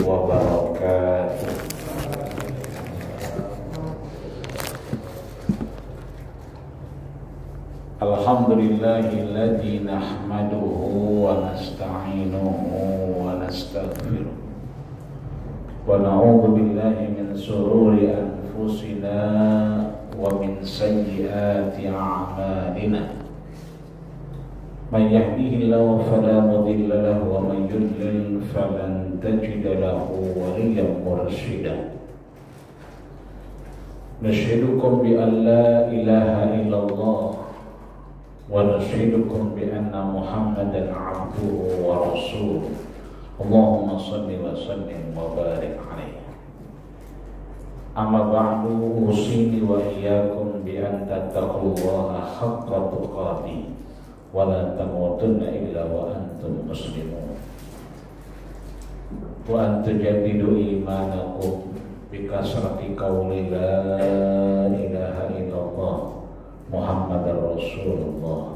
wabarakatuh. Alhamdulillahilladzi nahmaduhu wa nasta'inuhu wa nastaghfiruh wa na'udzu billahi min shururi anfusina wa min sayyiati a'malina. Man yahdihillahu fala mudilla lahu wa man yudlil falan tajida lahu waliyyan mursyida. Nashidukum bi an la ilaha illallah wa nashidukum bi anna Muhammadan abduhu wa rasuluh. Allahumma salli wa sallim wa barik alaihi. Amma ba'du, usini wa iyyakum bi an tattaqullaha haqqa tuqatih wa la tamutunna illa wa antum muslimun wa an tujaddidu imanakum bi kasrati qawli la ilaha illallah Muhammadar Rasulullah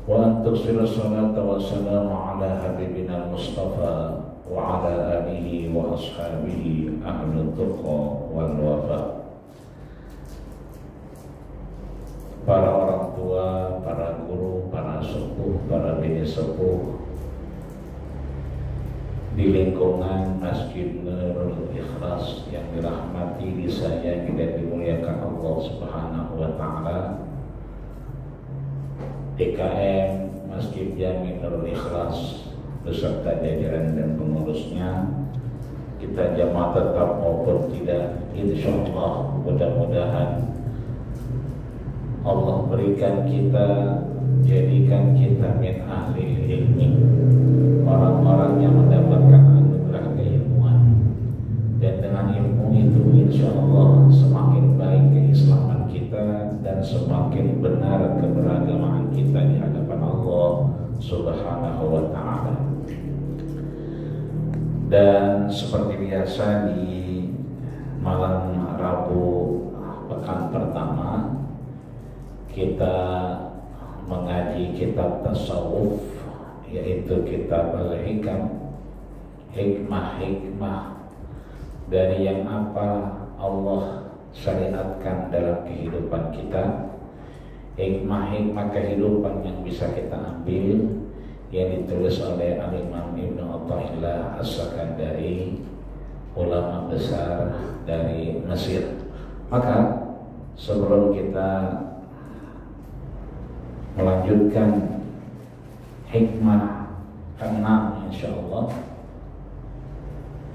wa an tuksiru salata wa salamu ala habibina Mustafa wa ala alihi wa ashabihi ahlul tuqa wal wafa. Para orang tua, para guru, para sepuh, para bini sepuh di lingkungan Masjid Nurul Ikhlas yang dirahmati, disayangi dan dimuliakan Allah Subhanahu wa taala. DKM Masjid Jami Nurul Ikhlas beserta jajaran dan pengurusnya, kita jamaah tetap maupun tidak, insyaallah mudah-mudahan Allah berikan kita, jadikan kita min ahli ilmi, orang-orang yang mendapatkan anugerah keilmuan, dan dengan ilmu itu insya Allah semakin baik keislaman kita dan semakin benar keberagamaan kita di hadapan Allah Subhanahu wa ta'ala. Dan seperti biasa di malam Rabu pekan pertama kita mengaji kitab tasawuf, yaitu kitab Al-Hikam, hikmah-hikmah dari yang apa Allah syariatkan dalam kehidupan kita, hikmah-hikmah kehidupan yang bisa kita ambil, yang ditulis oleh Al-Imam Ibnu Athaillah As-Sakandari, ulama besar dari Mesir. Maka sebelum kita melanjutkan hikmah ke-6, insyaallah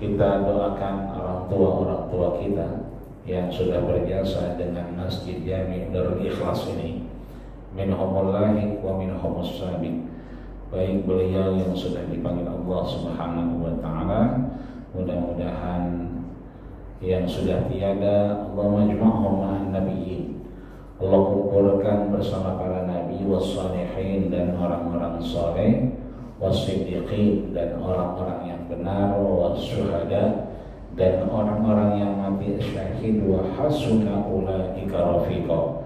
kita doakan orang tua kita yang sudah berjasa dengan Masjid Jami Nurul Ikhlas ini, minhumul lahiq wa minhumus sabiq, baik beliau yang sudah dipanggil Allah Subhanahu wa taala, mudah-mudahan yang sudah tiada Allah majma'hum ma'an nabiyyin, Allah kumpulkan bersama para nabi wassalihin dan orang-orang saleh, wassiddiqin dan orang-orang yang benar, wasyuhada dan orang-orang yang mati syahid, wa hasuna ulaika rafiqa,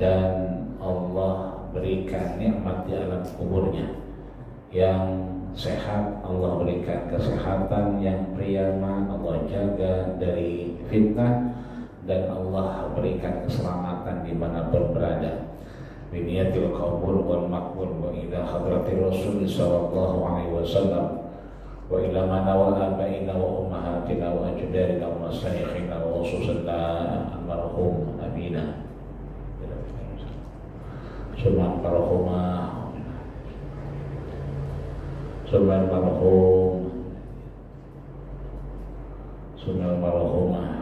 dan Allah berikan nikmat di alam kuburnya. Yang sehat Allah berikan kesehatan, yang priyama Allah jaga dari fitnah, dan Allah berikan keselamatan dimanapun berada. Biniyatil qabul wal maqbul wa ila hadratir Rasul sallallahu alaihi wasallam wa ila mana wa abaina wa ummahatina wa ajdadina wa masyayikhina wa khususna almarhum abina Subhan marhumah Subhan marhum Subhan marhumah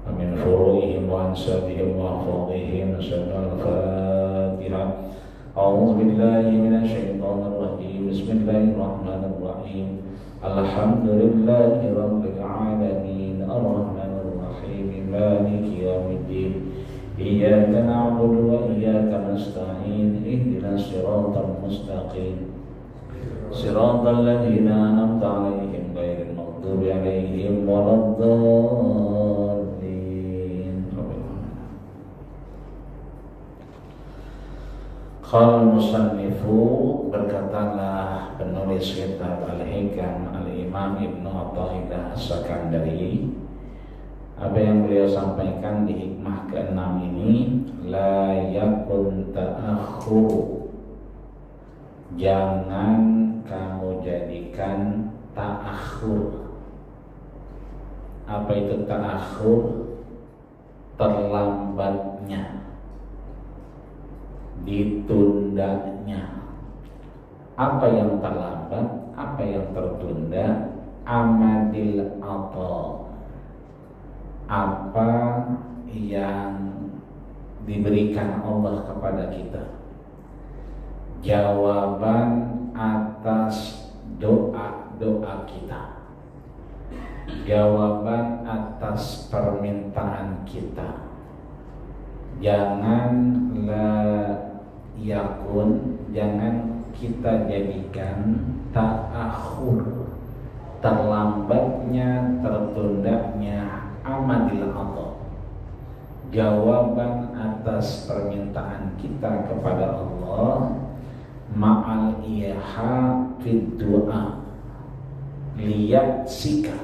min furu'ihim wa ansabihim wa ahfadihim. Al-Fatihah. A'udzu billahi minasy syaithanir rajim. Bismillahirrahmanirrahim. Alhamdulillahi rabbil alamin, arrahmanir rahim, maliki yaumiddin. Iyyaka na'budu wa iyyaka nasta'in. Ihdinas siratal mustaqim. Siratal ladzina an'amta 'alaihim ghairil maghdubi 'alaihim waladdallin. Qal musannifu, berkatalah penulis kitab Al-Hikam Al-Imam Ibnu Athaillah As-Sakandari, apa yang beliau sampaikan di hikmah ke-6 ini, la yakun ta'akhur, jangan kamu jadikan ta'akhur. Apa itu ta'akhur? Terlambatnya, ditundanya. Apa yang terlambat, apa yang tertunda? Amadil atha, apa yang diberikan Allah kepada kita, jawaban atas doa-doa kita, jawaban atas permintaan kita. Jangan kita jadikan ta'akhur, terlambatnya, tertundanya amadil atha, jawaban atas permintaan kita kepada Allah, ma'al iha fid du'a liyatsika,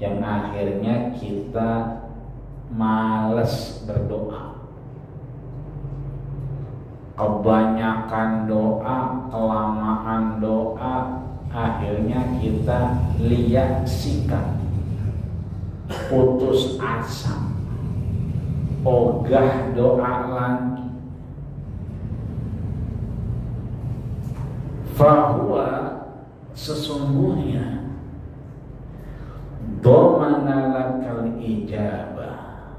yang akhirnya kita malas berdoa. Kebanyakan doa, kelamaan doa, akhirnya kita liyatsika, putus asa, ogah doa lagi. Fahuwa, sesungguhnya, dhamana lakal ijabah,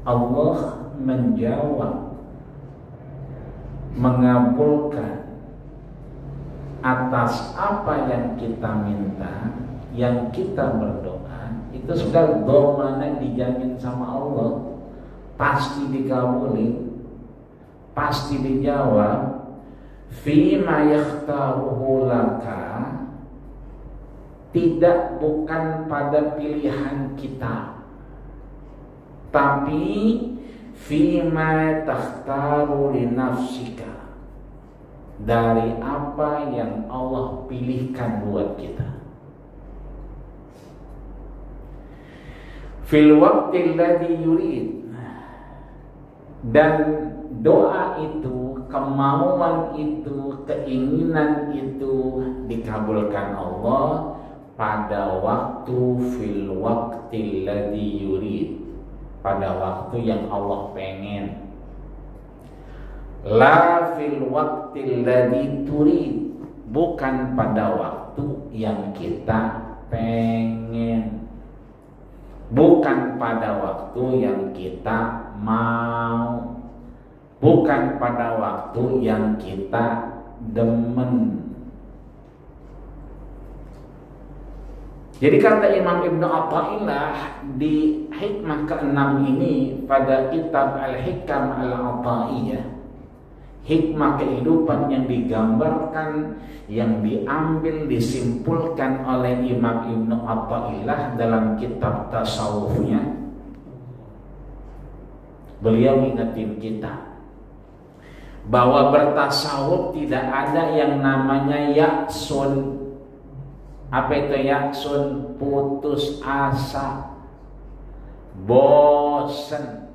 Allah menjawab, mengabulkan atas apa yang kita minta, yang kita berdoa, itu sudah dhamana, dijamin sama Allah, pasti dikabulin, pasti dijawab. Fima yakhtaruhu laka, tidak bukan pada pilihan kita, tapi fima takhtaru li nafsika, dari apa yang Allah pilihkan buat kita. Fil waqtil ladzi yurid, dan doa itu, kemauan itu, keinginan itu dikabulkan Allah pada waktu fil waqtil ladzi yurid, pada waktu yang Allah pengen. La fil waqtil ladzi turid, bukan pada waktu yang kita pengen, bukan pada waktu yang kita mau, bukan pada waktu yang kita demen. Jadi kata Imam Ibnu Athaillah di hikmah ke-6 ini pada kitab Al-Hikam Al-Athaiyah, hikmah kehidupan yang digambarkan, yang diambil, disimpulkan oleh Imam Ibnu Athaillah dalam kitab tasawufnya. Beliau mengingatkan kita bahwa bertasawuf tidak ada yang namanya yaksun. Apa itu yaksun? Putus asa, bosen,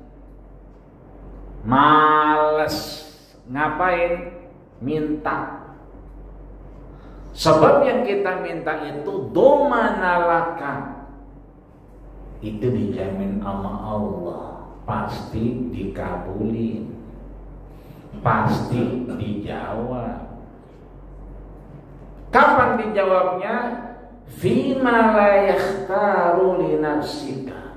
males. Ngapain? Minta. Sebab yang kita minta itu domanalaka, itu dijamin sama Allah, pasti dikabulin, pasti dijawab. Kapan dijawabnya? Fima la yakhtaru li nafsika,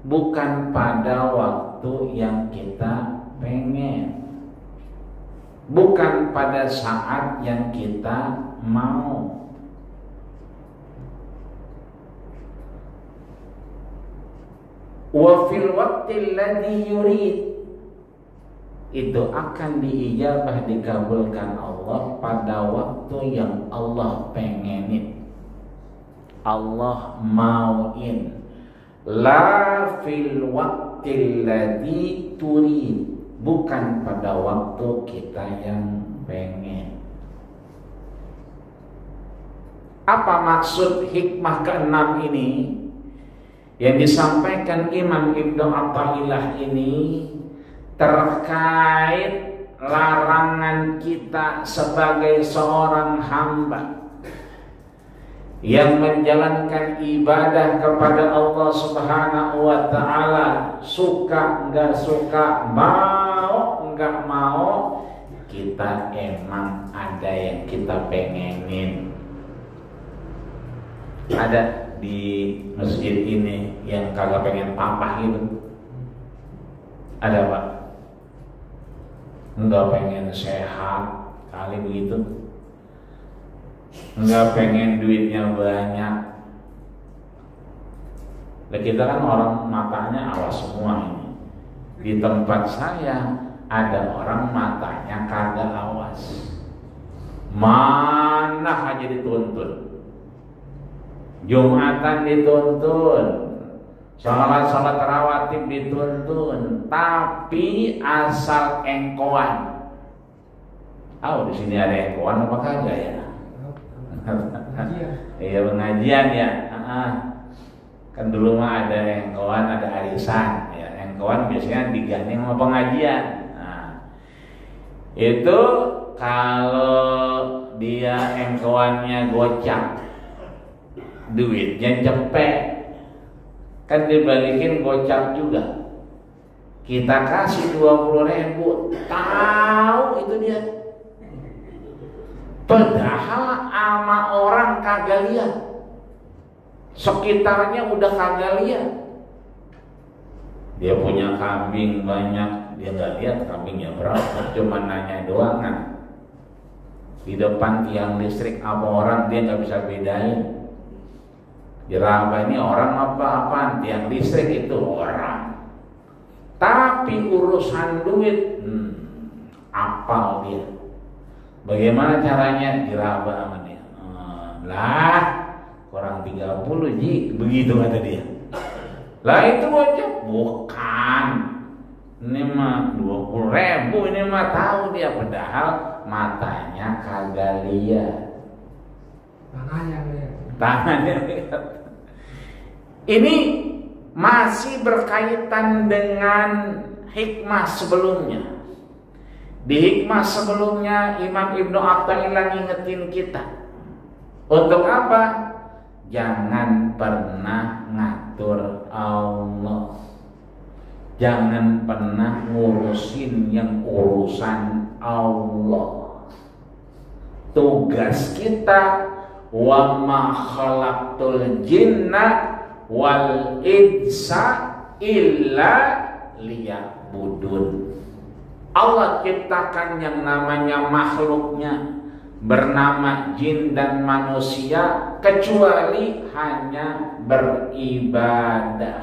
bukan pada waktu yang kita pengen, bukan pada saat yang kita mau. Wa fil waqtil ladzi yurid, itu akan diijabah, dikabulkan Allah pada waktu yang Allah pengenin, Allah mauin. La fil waqtil ladzi turid, bukan pada waktu kita yang pengen. Apa maksud hikmah keenam ini yang disampaikan Imam Ibnu Athaillah ini terkait larangan kita sebagai seorang hamba yang menjalankan ibadah kepada Allah Subhanahu wa ta'ala, suka enggak suka, mau enggak mau, kita emang ada yang kita pengenin. Ada di masjid ini yang kagak pengen papa gitu? Ada Pak? Enggak pengen sehat kali begitu, enggak pengen duitnya banyak. Nah, kita kan orang matanya awas semua ini. Di tempat saya ada orang matanya kagak awas, mana aja dituntun. Jumatan dituntun, sholat rawatib dituntun, tapi asal engkoan. Di sini ada engkoan apa kagak ya? Iya, pengajian ya. Kan dulu mah ada engkoan, ada arisan. Ya, engkoan biasanya digandeng sama pengajian. Itu kalau dia engkoannya gocap, duitnya cepet, kan dibalikin gocap juga. Kita kasih 20.000, tahu itu dia. Padahal ama orang kagak lihat, sekitarnya udah kagak lihat. Dia punya kambing banyak, dia nggak lihat kambingnya berapa, cuma nanya doang kan. Di depan tiang listrik apa orang dia nggak bisa bedain. Diraba ini orang apa-apaan, tiang listrik itu orang. Tapi urusan duit, apal dia. Bagaimana caranya diraba sama dia? Lah, kurang 30 ji, begitu kata dia. Lah itu aja, bukan. Ini mah 20.000, ini mah tahu dia, padahal matanya kagak lihat. Tangannya lihat. Ini masih berkaitan dengan hikmah sebelumnya. Di hikmah sebelumnya Imam Ibnu Athaillah ngingetin kita untuk apa? Jangan pernah ngatur Allah, jangan pernah ngurusin yang urusan Allah. Tugas kita, wa ma khalaqtul jinna wal insa illa liya'budun. Allah ciptakan yang namanya makhluknya bernama jin dan manusia kecuali hanya beribadah.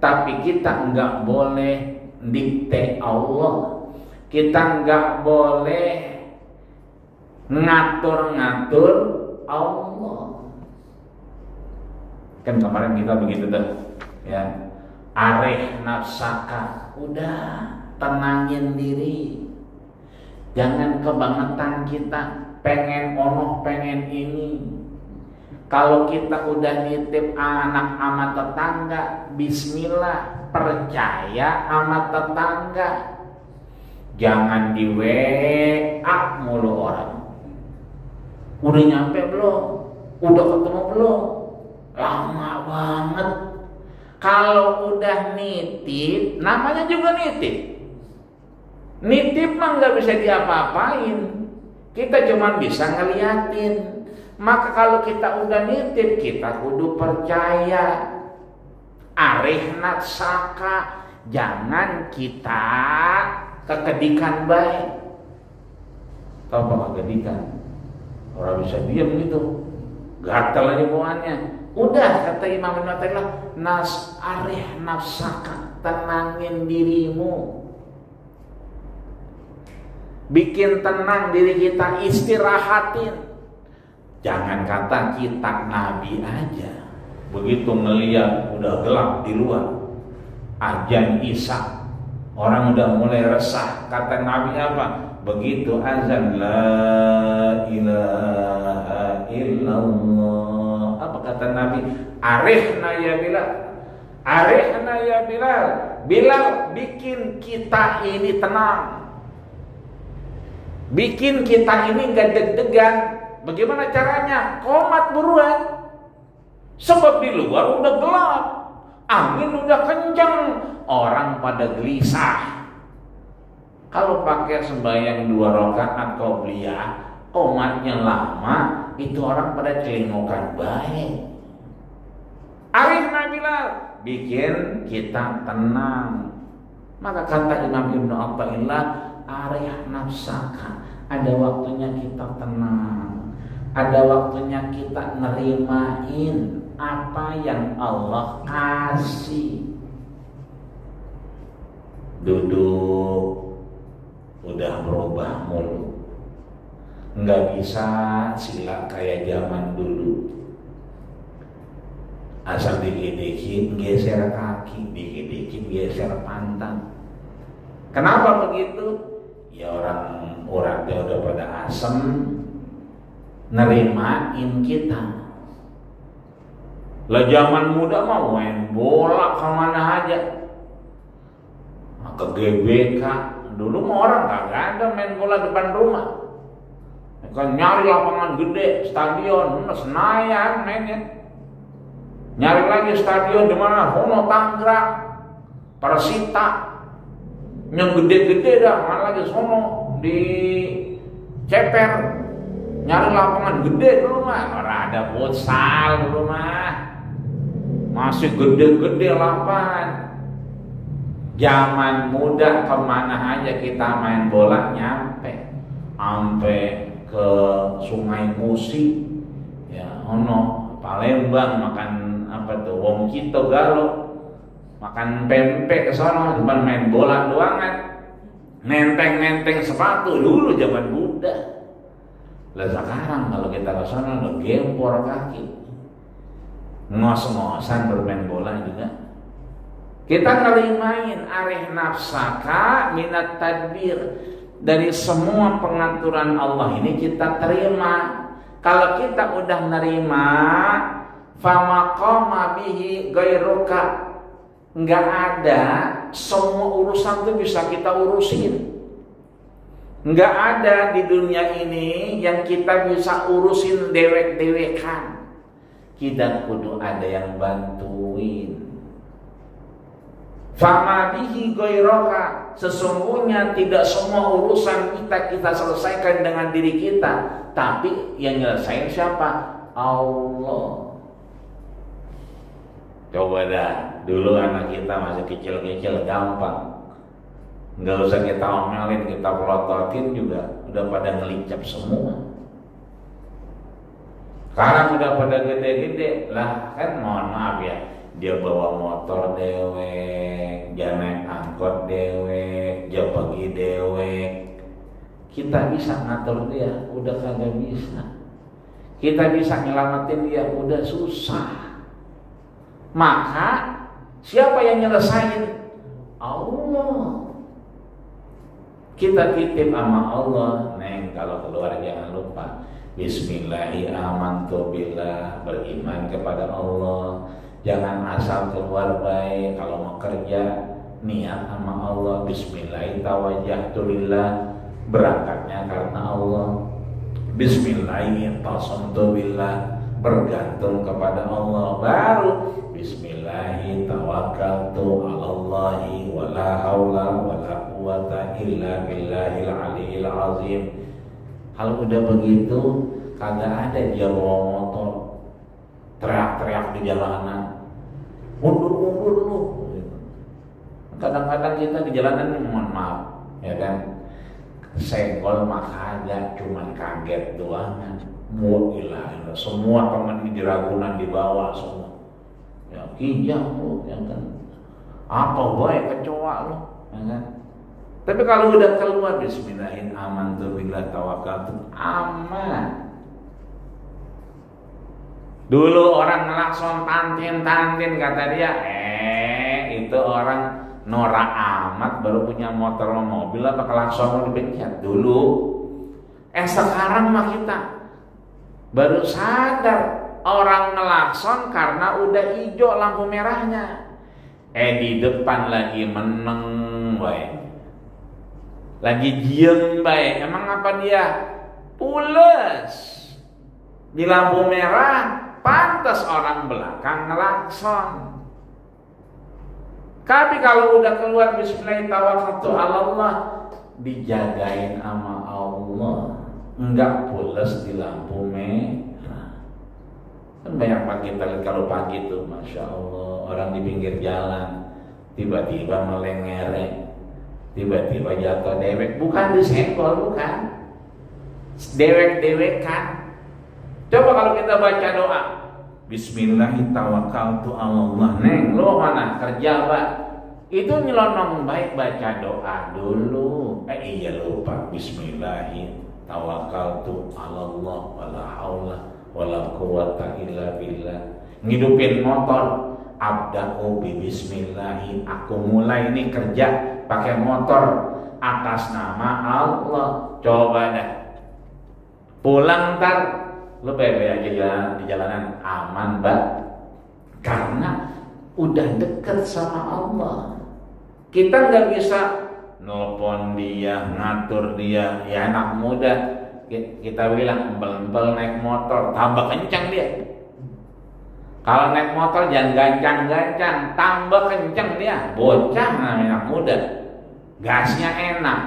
Tapi kita enggak boleh dikte Allah, kita enggak boleh ngatur-ngatur Allah. Kan kemarin kita begitu tuh ya, areh nafsaka, udah tenangin diri, jangan kebangetan kita pengen ono pengen ini. Kalau kita udah nitip anak sama tetangga, bismillah, percaya sama tetangga, jangan di WA mulu orang. Udah nyampe belum? Udah ketemu belum? Lama banget. Kalau udah nitip, namanya juga nitip. Nitip mah nggak bisa diapa-apain, kita cuma bisa ngeliatin. Maka kalau kita udah nitip, kita kudu percaya. Arih natsaka, jangan kita kekedikan baik. Tahu apa kekedikan? Orang bisa diam gitu, gatal aja bawaannya. Udah kata Imam Ibnu Athaillah, arih nafsaka, tenangin dirimu. Bikin tenang diri kita, istirahatin. Jangan kata kita nabi aja, begitu ngeliat udah gelap di luar, azan Isya, Orang udah mulai resah. Kata Nabi apa? Begitu azan la ilaha illallah. Apa kata Nabi? Arihna ya Bilal. Arihna ya Bilal. Bilal bikin kita ini tenang. Bikin kita ini gak deg-degan. Bagaimana caranya? Qomat buruan. Sebab di luar udah gelap. Angin udah kencang. Orang pada gelisah. Kalau pakai sembahyang 2 rakaat qobliyah, qomatnya lama, itu orang pada celingokan baik. Arifna Bilal, bikin kita tenang. Maka kata Imam Ibnu Athaillah, arih nafsaka. Ada waktunya kita tenang. Ada waktunya kita nerimain apa yang Allah kasih. Duduk udah berubah mulu, nggak bisa sila kayak zaman dulu. Asal dikit-dikit geser kaki, dikit-dikit geser pantat. Kenapa begitu? Ya orang udah pada asem nerimain kita. Lah zaman muda mah main bola kemana aja, ke GBK. Dulu mah orang kagak ada main bola depan rumah. Kan nyari lapangan gede, stadion, Senayan mainnya. Nyari lagi stadion di mana? Hono Tangerang, Persita. Yang gede-gede dah, mana lagi sono di Ceper. Nyari lapangan gede dulu mah, orang ada futsal dulu mah. Masih gede-gede lapangan. Zaman muda kemana aja kita main bola nyampe, sampai ke Sungai Musi, ya ono Palembang makan apa tuh Wong Cito Galo, makan pempek ke sana cuma main bola doangan, nenteng sepatu dulu zaman muda. Lah sekarang kalau kita ke sana lo gempor kaki, ngos-ngosan bermain bola juga. Kita ngelimain arih nafsaka minat tadbir. Dari semua pengaturan Allah ini kita terima. Kalau kita udah nerima, famaqama bihi ghairuka, nggak ada semua urusan itu bisa kita urusin. Nggak ada di dunia ini yang kita bisa urusin dewek-dewekan. Kita kudu ada yang bantuin. Fama bihi ghairuka, sesungguhnya tidak semua urusan kita selesaikan dengan diri kita, tapi yang nyelesain siapa? Allah. Coba dah, dulu anak kita masih kecil-kecil gampang, nggak usah kita omelin, kita pelototin juga udah pada ngelincap semua. Sekarang udah pada gede-gede lah, kan mohon maaf ya, dia bawa motor dewek, dia naik angkot dewek, dia pergi dewek. Kita bisa ngatur dia, udah kagak bisa. Kita bisa nyelamatin dia, udah susah. Maka siapa yang nyelesain? Allah. Kita titip sama Allah. Neng kalau keluar jangan lupa Bismillahirrahmanirrahim, beriman kepada Allah. Jangan asal keluar baik. Kalau mau kerja niat sama Allah, Bismillahirrahmanirrahim, berangkatnya karena Allah. Bismillahirrahmanirrahim, bergantung kepada Allah. Baru Bismillahirrahmanirrahim, wala haula wala quwata illa billahil aliyil azim. Kalau udah begitu, kagak ada dia bawa motor teriak-teriak di jalanan, mundur lu. Kadang-kadang kita di jalanan mohon maaf, ya kan, senggol mah kagak, cuman kaget doangan. Mu'ilah, semua teman di Ragunan dibawa semua. Ya kijang lu, ya kan. Apa boy kecoa lu, ya kan. Tapi kalau udah keluar Bismillahirrahmanirrahim, amantu billah tawakkaltu, aman. Dulu orang ngelakson tantin kata dia, itu orang Nora amat baru punya motor sama mobil apa klakson dipencet dulu. Sekarang mah kita baru sadar orang ngelakson karena udah hijau lampu merahnya. Di depan lagi meneng baik, lagi diem baik. Emang apa dia? Pules di lampu merah, pantas orang belakang ngelakson. Tapi kalau udah keluar bismillahirrahmanirrahim, dijagain sama Allah, enggak pules di lampu merah. Kan banyak banget kita lihat kalau pagi tuh, masya Allah, orang di pinggir jalan tiba-tiba melengere, tiba-tiba jatuh dewek, bukan disenggol, bukan dewek-dewekan. Coba kalau kita baca doa Bismillahirrahmanirrahim, neng lo mana kerja Pak? Itu nyelonong baik baca doa dulu. Iya lupa Bismillahirrahmanirrahim, wala haula wala quwata illa billah. Ngidupin motor, abda'u bi bismillahi, aku mulai ini kerja pakai motor atas nama Allah. Coba dah pulang ntar lu baik-baik aja jalan, di jalanan aman Mbak, karena udah deket sama Allah. Kita nggak bisa nelpon dia, ngatur dia. Ya anak muda kita bilang embel-embel naik motor, tambah kencang dia. Kalau naik motor jangan gancang-gancang, tambah kencang dia. Bocah namanya anak muda, gasnya enak,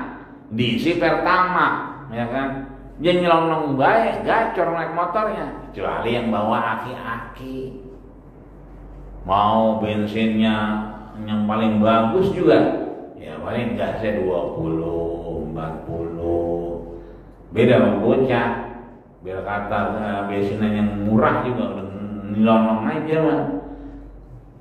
diisi pertama, ya kan? Dia nyelonong baik, gacor naik motornya. Kecuali yang bawa aki-aki, mau bensinnya yang paling bagus juga, ya paling gasnya 20, 40. Beda sama bocah, biar kata bensinnya yang murah juga udah nyelonong aja mah.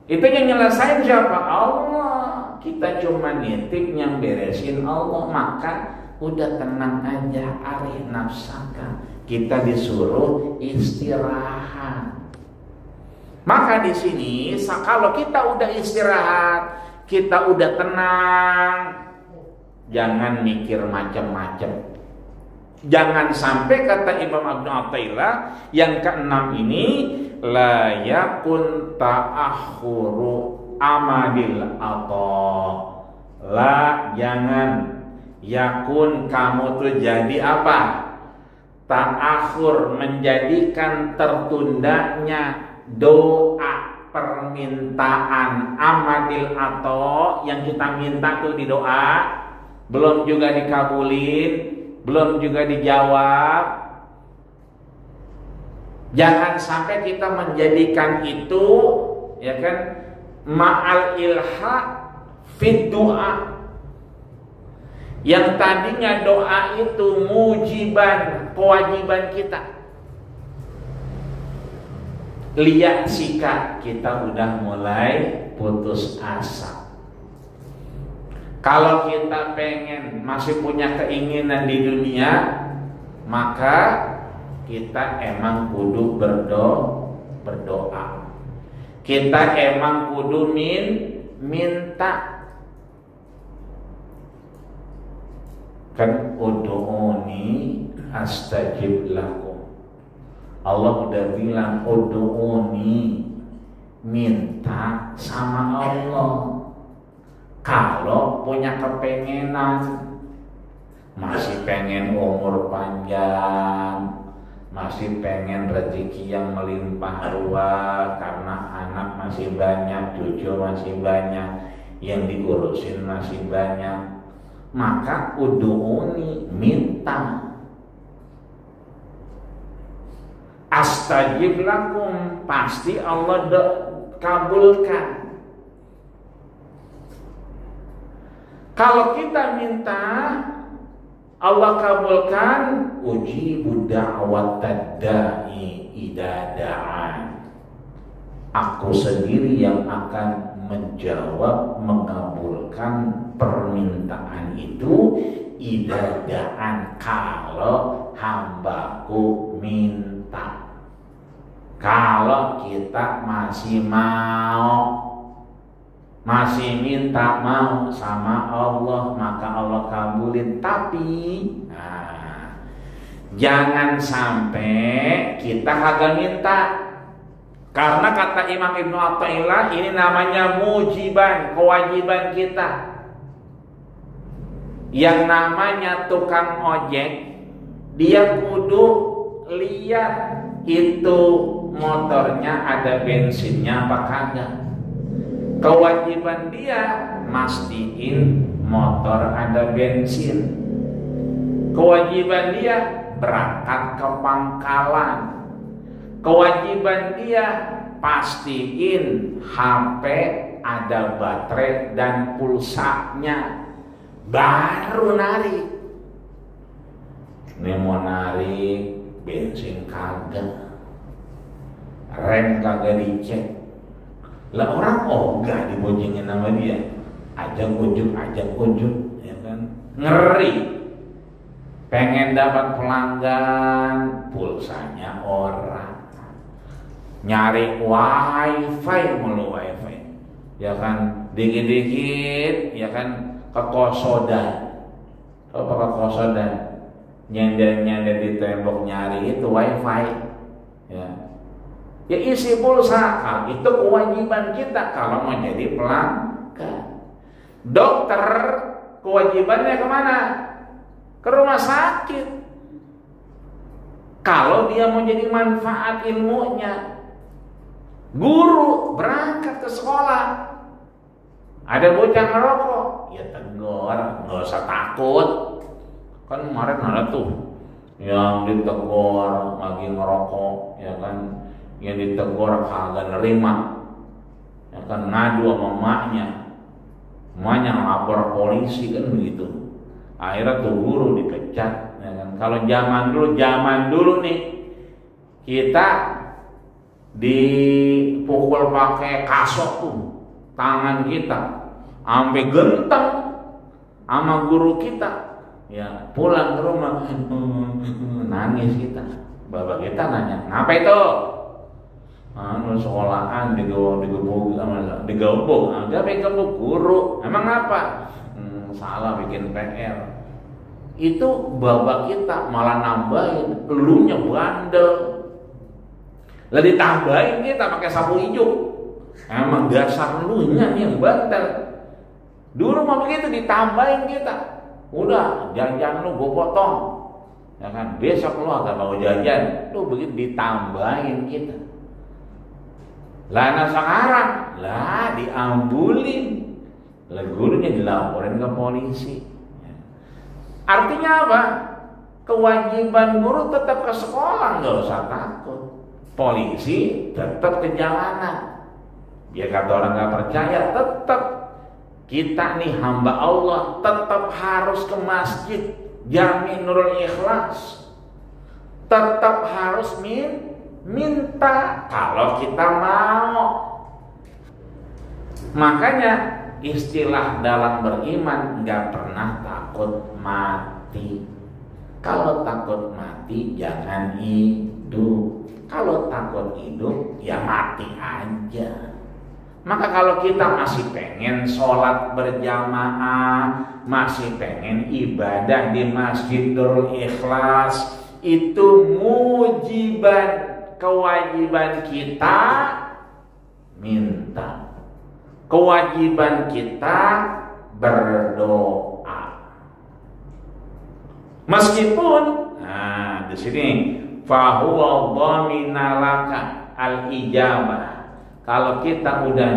Itu yang nyelesain siapa? Allah. Kita cuma nitip yang beresin Allah, maka udah tenang aja, arih nafsaka. Kita disuruh istirahat. Maka di sini kalau kita udah istirahat, kita udah tenang, jangan mikir macam-macam. Jangan sampai kata Imam Ibnu Athaillah yang keenam ini, la yakun ta'akhuru amadil atau la, jangan yakun kamu tuh jadi apa? Ta'akhur, menjadikan tertundanya doa permintaan amadil atau yang kita minta tuh di doa belum juga dikabulin, belum juga dijawab. Jangan sampai kita menjadikan itu, ya kan, ma'al ilha fid doa. Yang tadinya doa itu mujiban, kewajiban kita, lihat sikap kita udah mulai putus asa. Kalau kita pengen masih punya keinginan di dunia, maka kita emang kudu berdoa. Kita emang kudu minta. Kan ud'uni astajib lakum. Allah udah bilang ud'uni, minta sama Allah. Kalau punya kepengenan, masih pengen umur panjang, masih pengen rezeki yang melimpah ruah karena anak masih banyak, cucu masih banyak, yang diurusin masih banyak, maka ud'uni, minta. Astajib lakum, pasti Allah kabulkan. Kalau kita minta Allah kabulkan, ujibu da'watad da'i idza da'an. Aku sendiri yang akan menjawab, mengabulkan permintaan itu idza da'an, kalau hambaku minta. Kalau kita masih mau, masih minta mau sama Allah, maka Allah kabulin. Tapi jangan sampai kita kagak minta. Karena kata Imam Ibnu Athaillah, ini namanya mujiban, kewajiban kita. Yang namanya tukang ojek, dia kudu lihat itu motornya ada bensinnya apa kagak. Kewajiban dia mastiin motor ada bensin. Kewajiban dia berangkat ke pangkalan. Kewajiban dia pastiin HP ada baterai dan pulsanya, baru narik. Ini mau narik bensin kagak, rem kagak dicek. Lah orang ogah dibojengin sama dia, ajak ujuk, ya kan, ngeri. Pengen dapat pelanggan, pulsanya orang. Nyari wifi mulu wifi, ya kan, dikit-dikit, ya kan, ke kosodan. Apa ke kosodan? Nyender-nyender di tembok nyari itu wifi, ya. Ya isi pulsa, itu kewajiban kita kalau mau jadi pelanggan. Dokter kewajibannya kemana? Ke rumah sakit. Kalau dia mau jadi manfaat ilmunya. Guru berangkat ke sekolah, ada bocah ngerokok, ya tegur, nggak usah takut. Kan kemarin ada tuh yang ditegur lagi ngerokok, ya kan, yang ditegur kagak nerima, ya kan, ngadu sama emaknya lapor polisi kan begitu. Akhirnya tuh guru dipecat, ya kan. Kalau zaman dulu nih, kita dipukul pakai kasok tuh tangan kita sampai genteng sama guru kita, ya pulang ke rumah nangis kita. Bapak kita nanya, ngapa itu? Sekolahan digebuk, enggak digebuk guru. Emang apa? Salah bikin PR. Itu bapak kita malah nambahin, elunya bandel. Lah ditambahin kita pakai sapu hijau. Emang dasar elunya yang bandel. Dulu mah begitu, ditambahin kita. Udah, jajan lu gue potong. Ya kan, besok lu agak mau jajan. Lu begitu ditambahin kita. Lah nah sekarang, lah diambulin. Lah gurunya dilaporin ke polisi. Artinya apa? Kewajiban guru tetap ke sekolah, nggak usah takut. Polisi tetap ke jalanan. Biar kata orang nggak percaya, tetap kita nih hamba Allah tetap harus ke masjid Jami Nurul Ikhlas. Tetap harus minta kalau kita mau. Makanya istilah dalam beriman nggak pernah takut mati. Kalau takut mati jangan hidup. Kalau takut hidup ya mati aja. Maka kalau kita masih pengen sholat berjamaah, masih pengen ibadah di Masjid Nurul Ikhlas, itu mujiban, kewajiban kita minta. Kewajiban kita berdoa. Meskipun, nah di sini fahuwa dhaminalaka al-ijabah. Kalau kita udah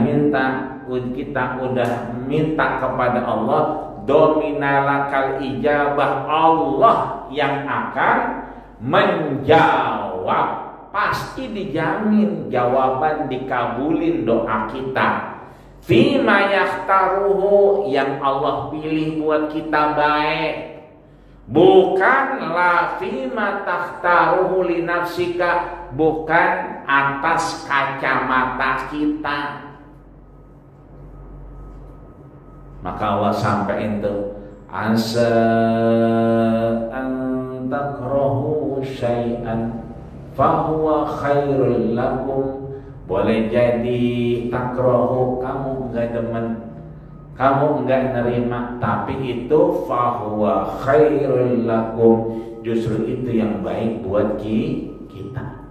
minta kepada Allah, dhaminalakal ijabah, Allah yang akan menjawab. Pasti dijamin jawaban, dikabulin doa kita. Fima yakhtaruhu, yang Allah pilih buat kita baik. Bukanlah fima takhtaruhu li nafsika, bukan atas kacamata kita. Maka Allah sampaikan itu, asa an takrahu syai'an fahuwa khairul lakum Boleh jadi takrahu, kamu enggak demen, kamu enggak nerima, tapi itu fahuwa khairul lakum, justru itu yang baik buat kita.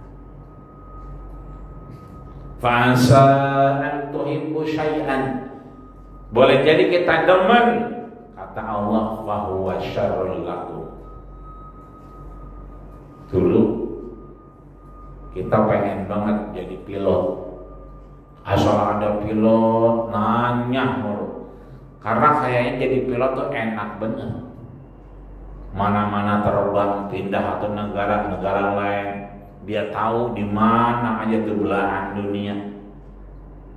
Fa'asa an tuhibbu syai'an, boleh jadi kita demen, kata Allah, fahuwa syarrul lakum. Dulu kita pengen banget jadi pilot, asal ada pilot nanya mulu, karena kayaknya jadi pilot tuh enak bener, mana-mana terbang, pindah atau negara lain, dia tahu di mana aja tuh belahan dunia.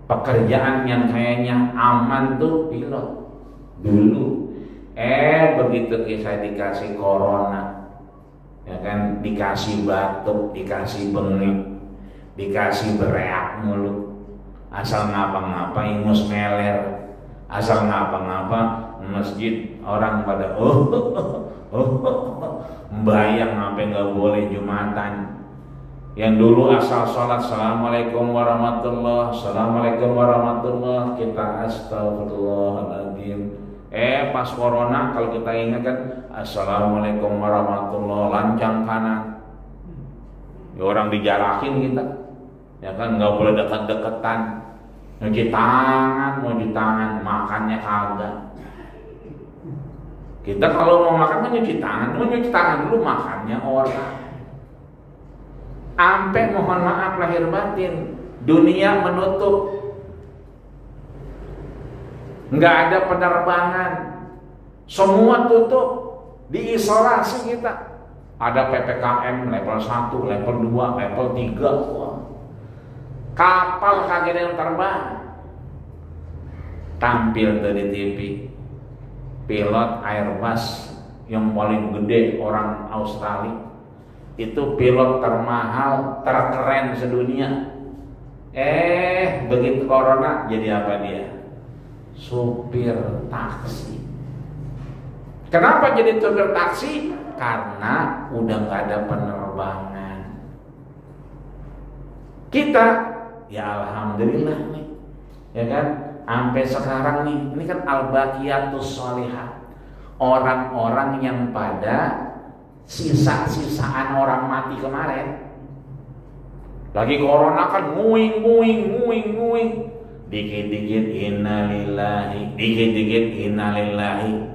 Pekerjaan yang kayaknya aman tuh pilot dulu. Begitu kita dikasih corona, ya kan, dikasih batuk, dikasih bengek, dikasih bereak mulu, asal ngapa-ngapa ingus meler, asal ngapa-ngapa masjid orang pada bayang sampai nggak boleh Jumatan. Yang dulu asal sholat assalamualaikum warahmatullah, assalamualaikum warahmatullah, kita astagfirullahaladzim. Pas corona kalau kita ingat kan assalamualaikum warahmatullah, lancang kanan. Ya, orang dijarakin kita, ya kan, nggak boleh dekat-dekatan, nyuci tangan, makannya kagak. Kita kalau mau makan kan nyuci tangan dulu, makannya orang. Sampai mohon maaf lahir batin, dunia menutup, nggak ada penerbangan, semua tutup, diisolasi kita. Ada PPKM level 1, level 2, level 3. Kapal kagak ada yang terbang. Tampil tuh di TV, pilot Airbus yang paling gede orang Australia, itu pilot termahal, terkeren sedunia. Begitu corona jadi apa dia? Supir taksi. Kenapa jadi supir taksi? Karena udah nggak ada penerbangan. Kita, ya alhamdulillah nih, ya kan, sampai sekarang nih, ini kan al-baqiyatus sholihah, orang-orang yang pada sisa-sisaan orang mati kemarin. Lagi corona kan nguing, dikit-dikit innalillahi, dikit-dikit innalillahi.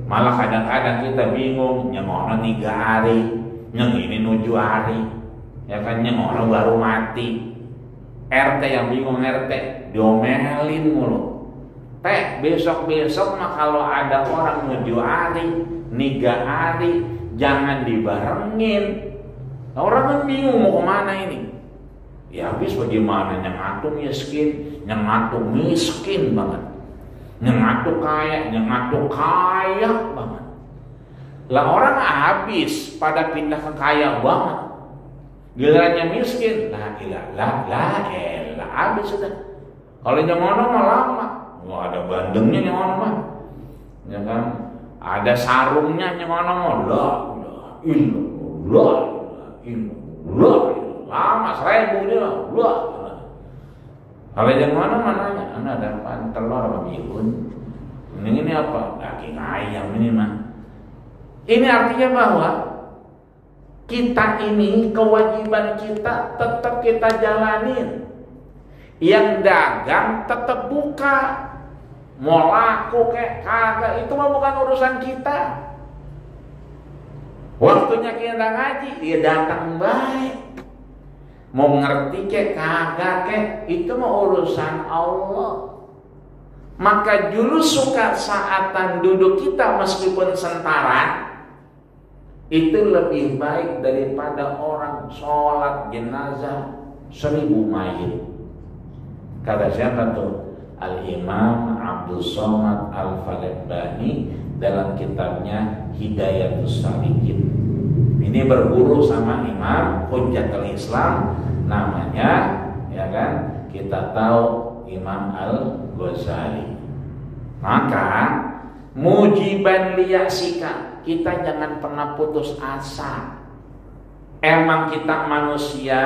Malah kadang-kadang kita bingung, yang ono 3 hari, yang ini 7 hari, ya kan, yang ono baru mati. RT yang bingung, RT diomelin mulu. Besok-besok mah kalau ada orang 7 hari, 3 hari, jangan dibarengin. Orang kan bingung mau kemana ini. Ya habis bagaimana, yang atu miskin, yang atu miskin banget, yang atu kaya banget. Lah orang habis pada pindah ke kaya banget, gilirannya miskin, lah habis sudah. Kalau yang ono mah lama, nggak ada bandengnya yang ono mah, ya kan, ada sarungnya yang ono mah, lama 1000 dia, kalau yang mana mananya, ada telur apa bihun, ini apa, daging ayam ini mah. Ini artinya bahwa kita ini kewajiban kita tetap kita jalanin. Yang dagang tetap buka, mau laku kayak kagak, itu mah bukan urusan kita. Waktunya kita ngaji, dia datang baik, mau ngerti kayak kagak kayak, itu mah urusan Allah. Maka dulu suka saatan duduk kita meskipun sentaran, itu lebih baik daripada orang sholat jenazah 1000 mayit. Kata siapa tuh? Al-Imam Abdul Somad Al-Falebani dalam kitabnya Hidayatus Salikin. Ini berguru sama Imam Hujjatul Islam, namanya, ya kan, kita tahu Imam Al-Ghazali. Maka mujiban liyasika, kita jangan pernah putus asa. Emang kita manusia,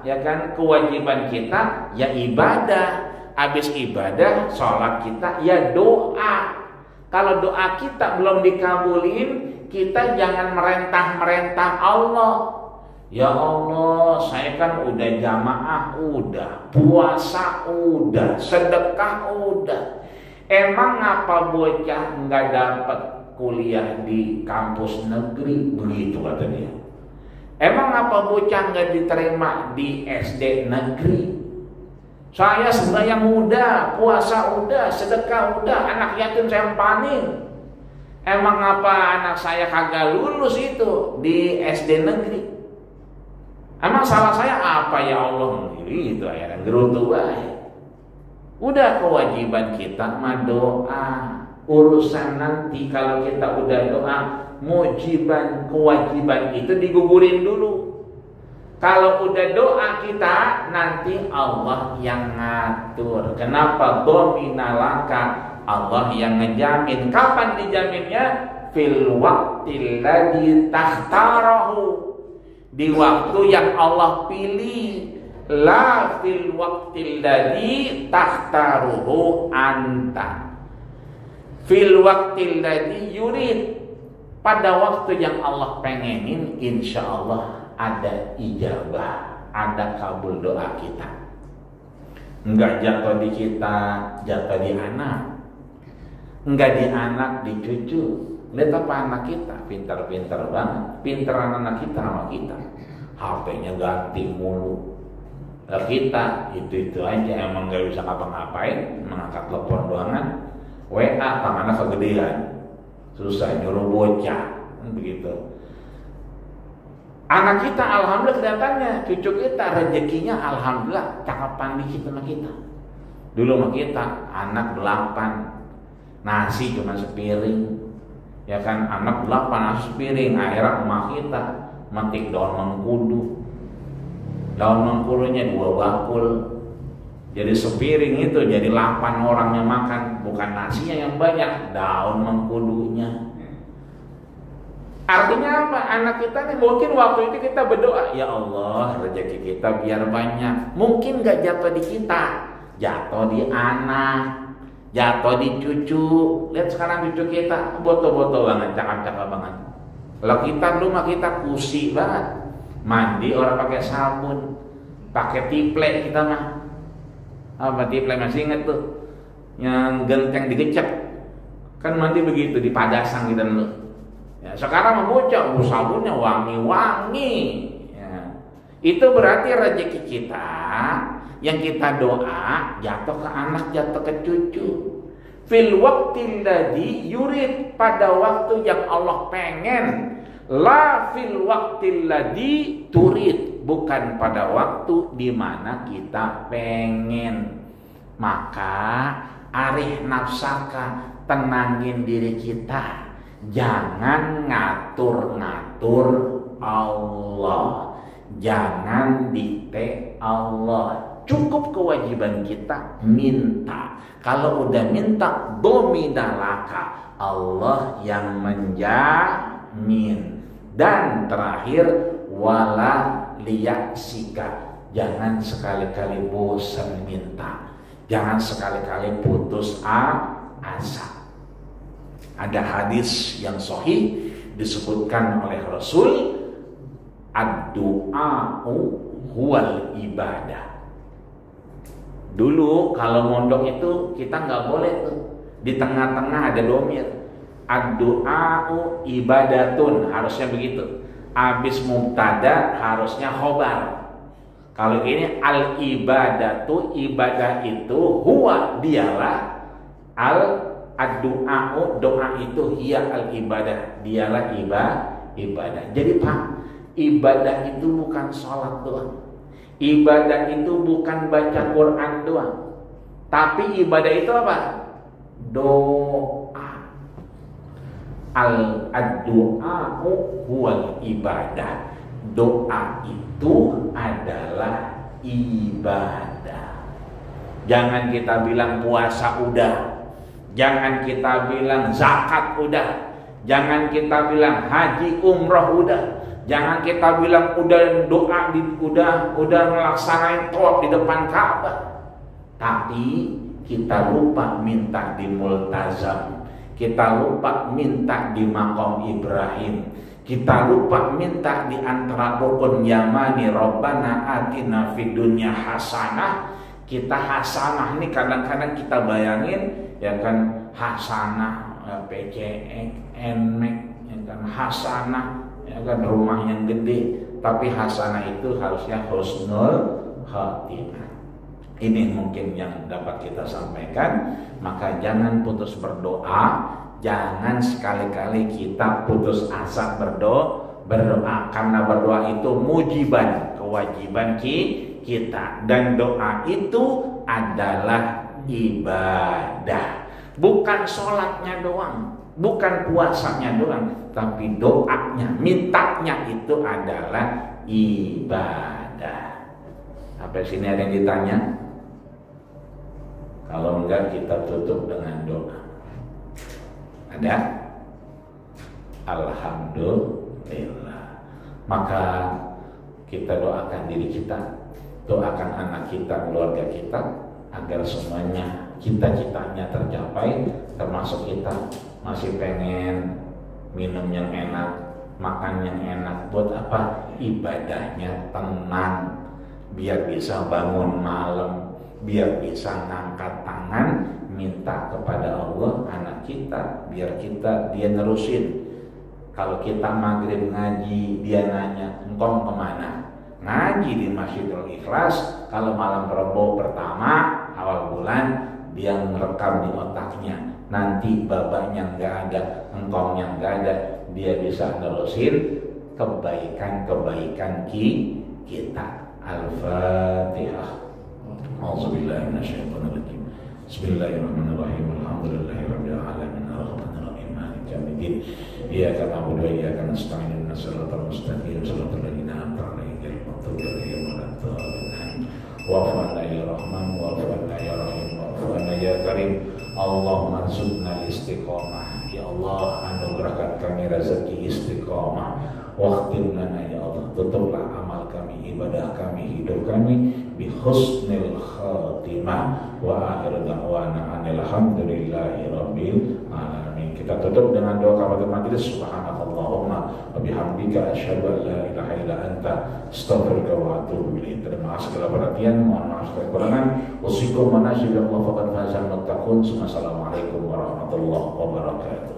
ya kan, kewajiban kita ya ibadah. Habis ibadah, sholat kita ya doa. Kalau doa kita belum dikabulin, kita jangan merentah-merentah Allah. Ya Allah, saya kan udah jamaah, udah puasa, udah sedekah, udah. Emang apa bocah nggak dapat kuliah di kampus negeri? Begitu kata dia. Emang apa bocah nggak diterima di SD negeri? Saya sembahyang udah, puasa udah, sedekah udah, anak yatim saya empanin. Emang apa anak saya kagak lulus itu di SD negeri? Emang salah saya apa ya Allah? Itu akhirnya gerutu baik. Udah kewajiban kita mah doa. Urusan nanti kalau kita udah doa, kewajiban itu digugurin dulu. Kalau udah doa kita, nanti Allah yang ngatur. Kenapa? Dominalaka, Allah yang ngejamin. Kapan dijaminnya? Fil waqtil ladzi takhtarahu, di waktu yang Allah pilih. La fil waqtil ladzi takhtaruhu anta. Fil waqtil ladzi yurid, pada waktu yang Allah pengenin, insya Allah ada ijabah, ada kabul doa kita. Enggak jatuh di kita, jatuh di anak. Enggak di anak, di cucu. Lihat apa anak kita, pintar-pintar banget. Pintar anak kita sama kita. HP-nya ganti mulu. Nah, kita itu aja emang gak bisa ngapa-ngapain, mengangkat telepon doangan. WA tangannya kegedean, susah nyuruh bocah, begitu. Anak kita alhamdulillah kelihatannya, cucu kita rezekinya alhamdulillah cakapan dikit sama kita. Dulu sama kita anak 8, nasi cuma sepiring, ya kan, anak 8 nasi sepiring. Akhirnya emak kita metik daun mengkudu, daun mengkudunya 2 bakul, jadi sepiring itu jadi 8 orang yang makan, bukan nasinya yang banyak, daun mengkudunya. Artinya apa? Anak kita nih mungkin waktu itu kita berdoa, ya Allah rezeki kita biar banyak. Mungkin gak jatuh di kita, jatuh di anak, jatuh di cucu. Lihat sekarang cucu kita boto-boto banget, cakap-cakap banget. Kalau kita dulu mah kita kusi banget, mandi orang pakai sabun, pakai tiplek kita mah. Apa tiplek masih inget tuh? Yang genteng digecek, kan mandi begitu di padasang kita dulu. Ya, sekarang membocor, sabunnya wangi-wangi. Ya. Itu berarti rezeki kita yang kita doa jatuh ke anak, jatuh ke cucu. Fil waqtil ladzi yurid, pada waktu yang Allah pengen. La fil waqtil ladzi turid, bukan pada waktu di mana kita pengen. Maka arih nafsaka, tenangin diri kita. Jangan ngatur-ngatur Allah, jangan dikte Allah. Cukup kewajiban kita minta. Kalau udah minta, dominalaka, Allah yang menjamin. Dan terakhir, wala liyaksika, jangan sekali-kali bosan minta, jangan sekali-kali putus asa. Ada hadis yang sahih disebutkan oleh Rasul, ad-du'a'u huwal ibadah. Dulu kalau mondok itu kita nggak boleh tuh di tengah-tengah ada domir. Ad-du'a'u ibadatun, harusnya begitu. Abis mubtada harusnya khobar. Kalau ini al-ibadatu, ibadah itu, huwa dialah, ad-du'a'u, doa itu, hiya al-ibadah, dialah ibadah. Jadi Pak, ibadah itu bukan sholat doang, ibadah itu bukan baca Quran doang, tapi ibadah itu apa? Doa. Ad-du'a'u huwal ibadah, doa itu adalah ibadah. Jangan kita bilang puasa udah, jangan kita bilang zakat udah, jangan kita bilang haji umroh udah, Jangan kita bilang udah doa udah melaksanain tawaf di depan Ka'bah, tapi kita lupa minta di multazam, kita lupa minta di maqam Ibrahim, kita lupa minta di antara rukun yamani, Rabbana atina fid dunya hasanah. Kita hasanah ini kadang-kadang kita bayangin ya kan, hasanah PCX, NMAX, ya kan, hasanah ya kan, rumah yang gede. Tapi hasanah itu harusnya husnul khatimah. Ini mungkin yang dapat kita sampaikan. Maka jangan putus berdoa, jangan sekali-kali kita putus asa berdoa, karena berdoa itu mujiban, kewajiban kita, dan doa itu adalah ibadah. Bukan sholatnya doang, bukan puasanya doang, tapi doanya, mintanya itu adalah ibadah. Sampai sini ada yang ditanya? Kalau enggak kita tutup dengan doa. Ada? Alhamdulillah. Maka kita doakan diri kita, doakan anak kita, keluarga kita, agar semuanya cita-citanya tercapai. Termasuk kita masih pengen minum yang enak, makan yang enak. Buat apa? Ibadahnya tenang, biar bisa bangun malam, biar bisa ngangkat tangan minta kepada Allah anak kita, biar dia nerusin. Kalau kita maghrib ngaji, dia nanya, engkau kemana? Ngaji di Masjidul Ikhlas. Kalau malam Rebo pertama awal bulan, dia merekam di otaknya. Nanti babanya nggak ada, engkongnya nggak ada, dia bisa nerusin kebaikan-kebaikan kita. Al-Fatihah. A'udzubillahi minasyaitonirrajim. Bismillahirrahmanirrahim. Alhamdulillahirabbil alamin. Arrahmanirrahim. Maliki yaumiddin. Iyyaka na'budu wa iyyaka nasta'in. Ihdinas siratal mustaqim. Shiratal ladzina an'amta 'alaihim ghairil maghdubi 'alaihim waladdallin. Wa'fu 'anna ya Rahman, wa'fu 'anna ya Rahim, wa'fu 'anna ya Karim. Allahumma arzuqna istiqamah. Ya Allah, anugerahkan kami rezeki istiqamah. Waqtim lana ya Allah, tutuplah amal kami, ibadah kami, hidup kami bi husnil khatimah. Wa akhir da'wana alhamdulillahi rabbil alamin. Kita tutup dengan doa kafaratul majlis. Subhanakallahumma wa bihamdika asyhadu an la ilaha illa anta astaghfiruka wa atubu ilaik. Terima kasih segala perhatian, mohon maaf segala kekurangan. Wasikum manasyiballahu faqad fazal muttaqun. Assalamualaikum warahmatullahi wabarakatuh.